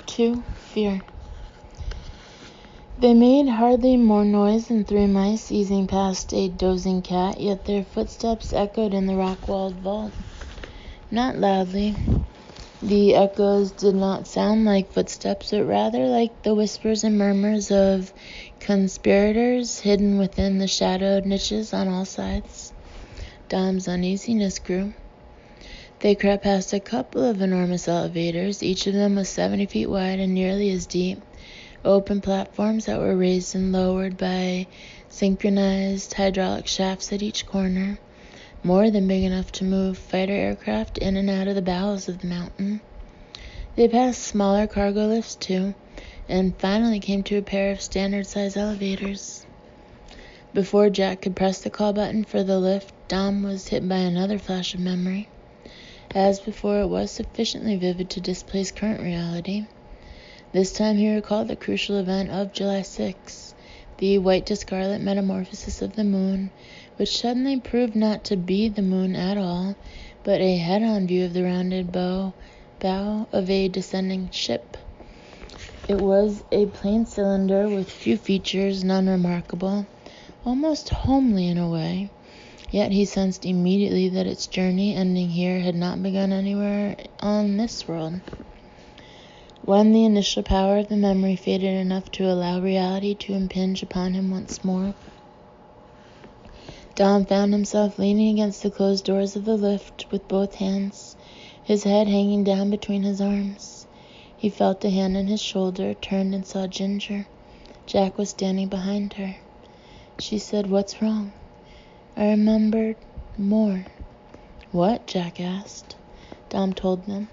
2. Fear. They made hardly more noise than 3 mice easing past a dozing cat, yet their footsteps echoed in the rock-walled vault. Not loudly. The echoes did not sound like footsteps, but rather like the whispers and murmurs of conspirators hidden within the shadowed niches on all sides. Dom's uneasiness grew. They crept past a couple of enormous elevators. Each of them was 70 feet wide and nearly as deep. Open platforms that were raised and lowered by synchronized hydraulic shafts at each corner, more than big enough to move fighter aircraft in and out of the bowels of the mountain. They passed smaller cargo lifts too, and finally came to a pair of standard-size elevators. Before Jack could press the call button for the lift, Dom was hit by another flash of memory. As before, it was sufficiently vivid to displace current reality. This time he recalled the crucial event of July 6, the white-to-scarlet metamorphosis of the moon, which suddenly proved not to be the moon at all, but a head-on view of the rounded bow of a descending ship. It was a plain cylinder with few features, none remarkable, almost homely in a way, yet he sensed immediately that its journey ending here had not begun anywhere on this world. When the initial power of the memory faded enough to allow reality to impinge upon him once more, Dom found himself leaning against the closed doors of the lift with both hands, his head hanging down between his arms. He felt a hand on his shoulder, turned and saw Ginger. Jack was standing behind her. She said, "What's wrong?" I remembered more. What? Jack asked. Dom told them.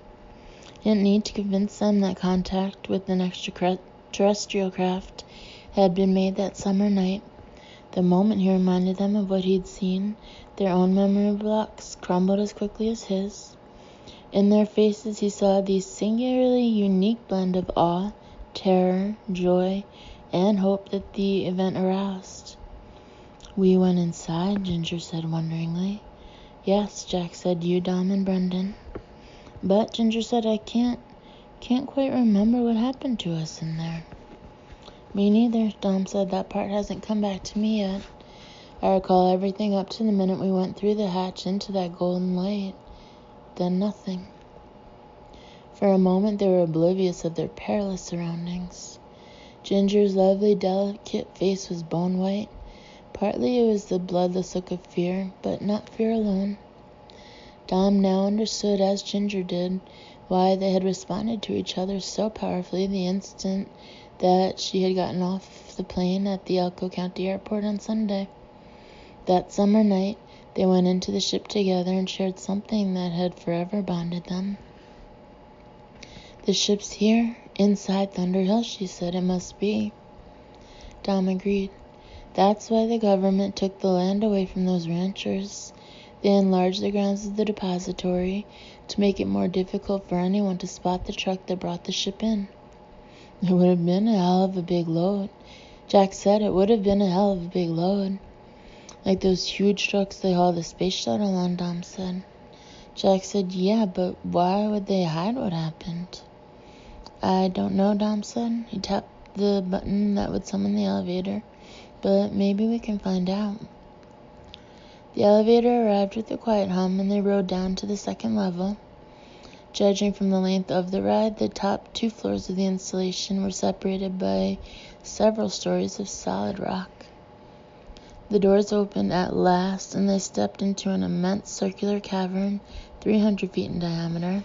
He didn't need to convince them that contact with an extraterrestrial craft had been made that summer night. The moment he reminded them of what he'd seen, their own memory blocks crumbled as quickly as his. In their faces he saw the singularly unique blend of awe, terror, joy, and hope that the event aroused. "We went inside," Ginger said wonderingly. "Yes," Jack said, "you, Dom, and Brendan." "But," Ginger said, "I can't quite remember what happened to us in there." "Me neither," Dom said. "That part hasn't come back to me yet. I recall everything up to the minute we went through the hatch into that golden light. Then nothing." For a moment they were oblivious of their perilous surroundings. Ginger's lovely, delicate face was bone white. Partly it was the bloodless look of fear, but not fear alone. Dom now understood, as Ginger did, why they had responded to each other so powerfully the instant that she had gotten off the plane at the Elko County Airport on Sunday. That summer night, they went into the ship together and shared something that had forever bonded them. "The ship's here, inside Thunder Hill," she said. "It must be." Dom agreed. "That's why the government took the land away from those ranchers. They enlarged the grounds of the depository to make it more difficult for anyone to spot the truck that brought the ship in." "It would have been a hell of a big load." Jack said it would have been a hell of a big load. "Like those huge trucks they haul the space shuttle on," Dom said. Jack said, "Yeah, but why would they hide what happened?" "I don't know," Dom said. He tapped the button that would summon the elevator. "But maybe we can find out." The elevator arrived with a quiet hum, and they rode down to the second level. Judging from the length of the ride, the top 2 floors of the installation were separated by several stories of solid rock. The doors opened at last, and they stepped into an immense circular cavern, 300 feet in diameter.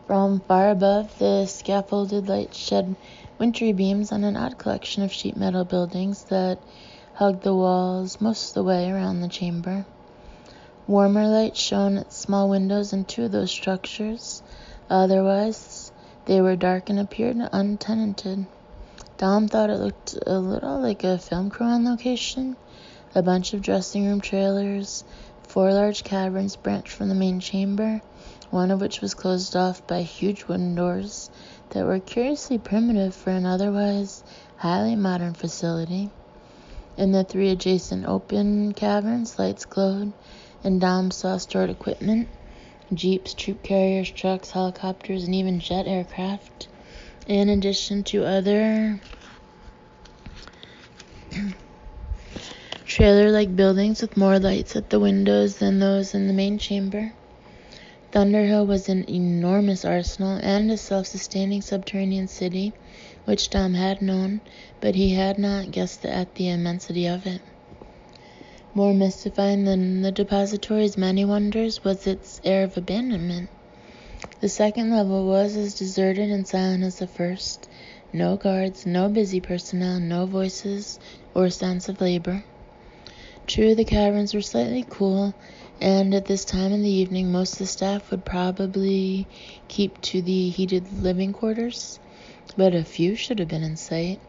From far above, the scaffolded light shed wintry beams on an odd collection of sheet metal buildings that hugged the walls most of the way around the chamber. Warmer light shone at small windows in 2 of those structures. Otherwise, they were dark and appeared untenanted. Dom thought it looked a little like a film crew on location. A bunch of dressing room trailers, 4 large caverns branched from the main chamber, one of which was closed off by huge wooden doors that were curiously primitive for an otherwise highly modern facility. In the 3 adjacent open caverns, lights glowed, and Dom saw stored equipment, jeeps, troop carriers, trucks, helicopters, and even jet aircraft. In addition to other trailer-like buildings with more lights at the windows than those in the main chamber, Thunderhill was an enormous arsenal and a self-sustaining subterranean city, which Tom had known, but he had not guessed at the immensity of it. More mystifying than the depository's many wonders was its air of abandonment. The second level was as deserted and silent as the first. No guards, no busy personnel, no voices or sounds of labor. True, the caverns were slightly cool, and at this time in the evening most of the staff would probably keep to the heated living quarters, but a few should have been in sight.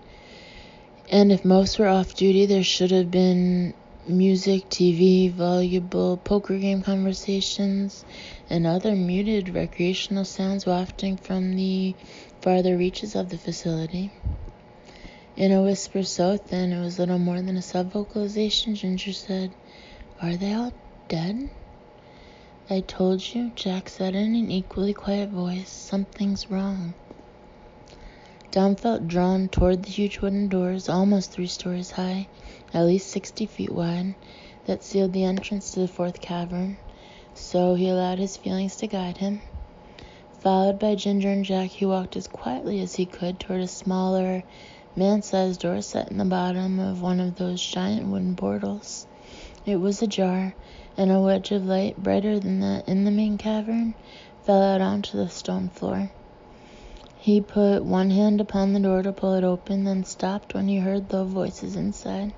And if most were off duty, there should have been music, TV, voluble poker game conversations, and other muted recreational sounds wafting from the farther reaches of the facility. In a whisper so thin it was little more than a sub-vocalization, Ginger said, "Are they all dead?" "I told you," Jack said in an equally quiet voice. "Something's wrong." Tom felt drawn toward the huge wooden doors, almost 3 stories high, at least 60 feet wide, that sealed the entrance to the fourth cavern, so he allowed his feelings to guide him. Followed by Ginger and Jack, he walked as quietly as he could toward a smaller, man-sized door set in the bottom of one of those giant wooden portals. It was ajar, and a wedge of light, brighter than that in the main cavern, fell out onto the stone floor. He put one hand upon the door to pull it open, then stopped when he heard low voices inside.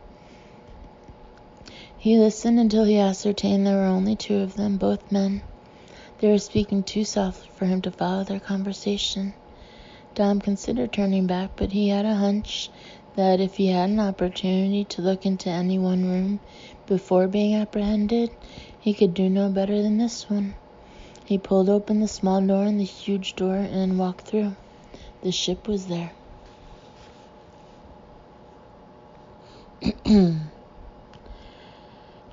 He listened until he ascertained there were only 2 of them, both men. They were speaking too softly for him to follow their conversation. Tom considered turning back, but he had a hunch that if he had an opportunity to look into any one room before being apprehended, he could do no better than this one. He pulled open the small door in the huge door and walked through. The ship was there.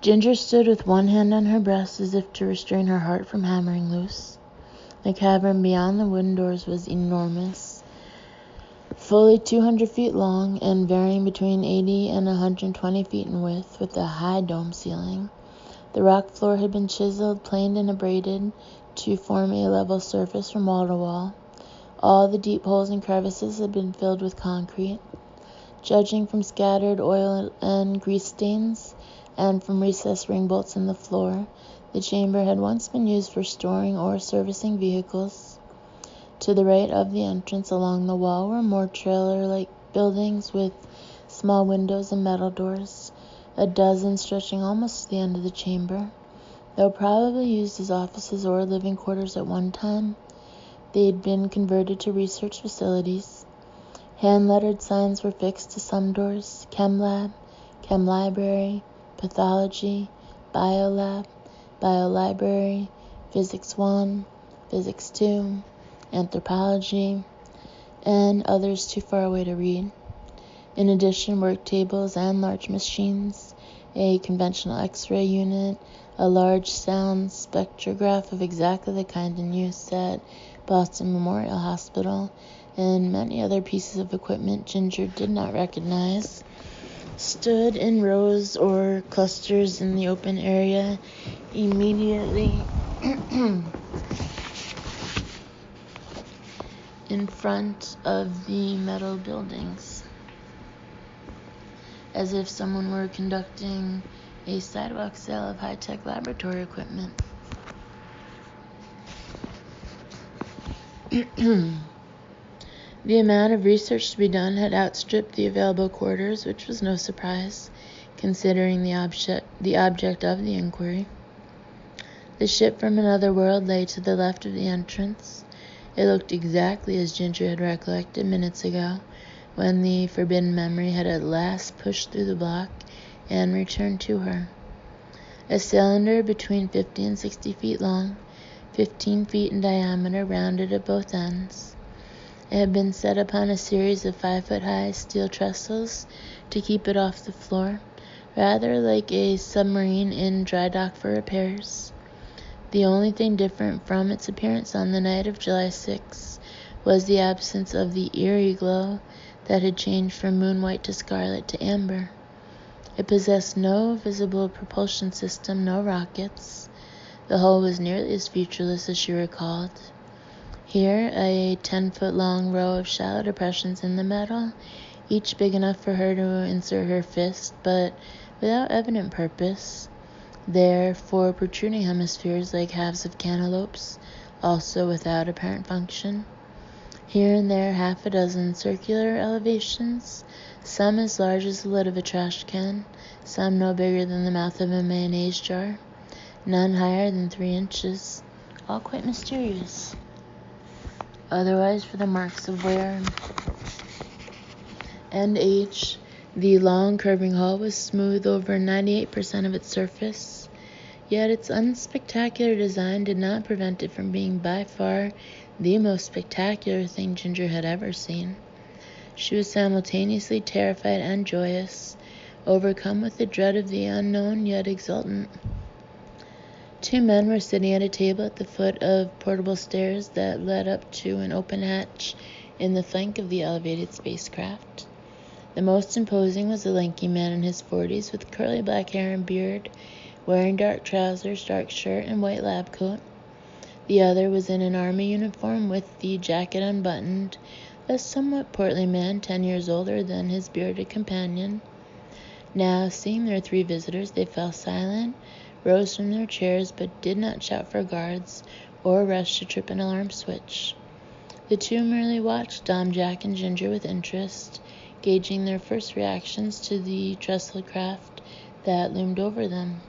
Ginger stood with one hand on her breast as if to restrain her heart from hammering loose. The cavern beyond the wooden doors was enormous, fully 200 feet long and varying between 80 and 120 feet in width, with a high dome ceiling. The rock floor had been chiseled, planed, and abraded to form a level surface from wall to wall. All the deep holes and crevices had been filled with concrete. Judging from scattered oil and grease stains, and from recessed ring bolts in the floor, the chamber had once been used for storing or servicing vehicles. To the right of the entrance along the wall were more trailer-like buildings with small windows and metal doors, a dozen stretching almost to the end of the chamber. Though probably used as offices or living quarters at one time, they had been converted to research facilities. Hand-lettered signs were fixed to some doors: Chem Lab, Chem Library, Pathology, Biolab, Biolibrary, Physics 1, Physics 2, Anthropology, and others too far away to read. In addition, work tables and large machines, a conventional X-ray unit, a large sound spectrograph of exactly the kind in use at Boston Memorial Hospital, and many other pieces of equipment Ginger did not recognize, stood in rows or clusters in the open area immediately in front of the metal buildings, as if someone were conducting a sidewalk sale of high-tech laboratory equipment. The amount of research to be done had outstripped the available quarters, which was no surprise, considering the object of the inquiry. The ship from another world lay to the left of the entrance. It looked exactly as Ginger had recollected minutes ago, when the forbidden memory had at last pushed through the block and returned to her. A cylinder between 50 and 60 feet long, 15 feet in diameter, rounded at both ends. It had been set upon a series of 5-foot-high steel trestles to keep it off the floor, rather like a submarine in dry dock for repairs. The only thing different from its appearance on the night of July 6 was the absence of the eerie glow that had changed from moon-white to scarlet to amber. It possessed no visible propulsion system, no rockets. The hull was nearly as featureless as she recalled. Here, a 10-foot-long row of shallow depressions in the metal, each big enough for her to insert her fist, but without evident purpose. There, 4 protruding hemispheres like halves of cantaloupes, also without apparent function. Here and there, half a dozen circular elevations, some as large as the lid of a trash can, some no bigger than the mouth of a mayonnaise jar, none higher than 3 inches, all quite mysterious. Otherwise, for the marks of wear and age, the long curving hull was smooth over 98% of its surface, yet its unspectacular design did not prevent it from being by far the most spectacular thing Ginger had ever seen. She was simultaneously terrified and joyous, overcome with the dread of the unknown, yet exultant. 2 men were sitting at a table at the foot of portable stairs that led up to an open hatch in the flank of the elevated spacecraft. The most imposing was a lanky man in his 40s with curly black hair and beard, wearing dark trousers, dark shirt, and white lab coat. The other was in an army uniform with the jacket unbuttoned, a somewhat portly man 10 years older than his bearded companion. Now, seeing their 3 visitors, they fell silent, rose from their chairs, but did not shout for guards or rush to trip an alarm switch. The 2 merely watched Dom, Jack, and Ginger with interest, gauging their first reactions to the trestled craft that loomed over them.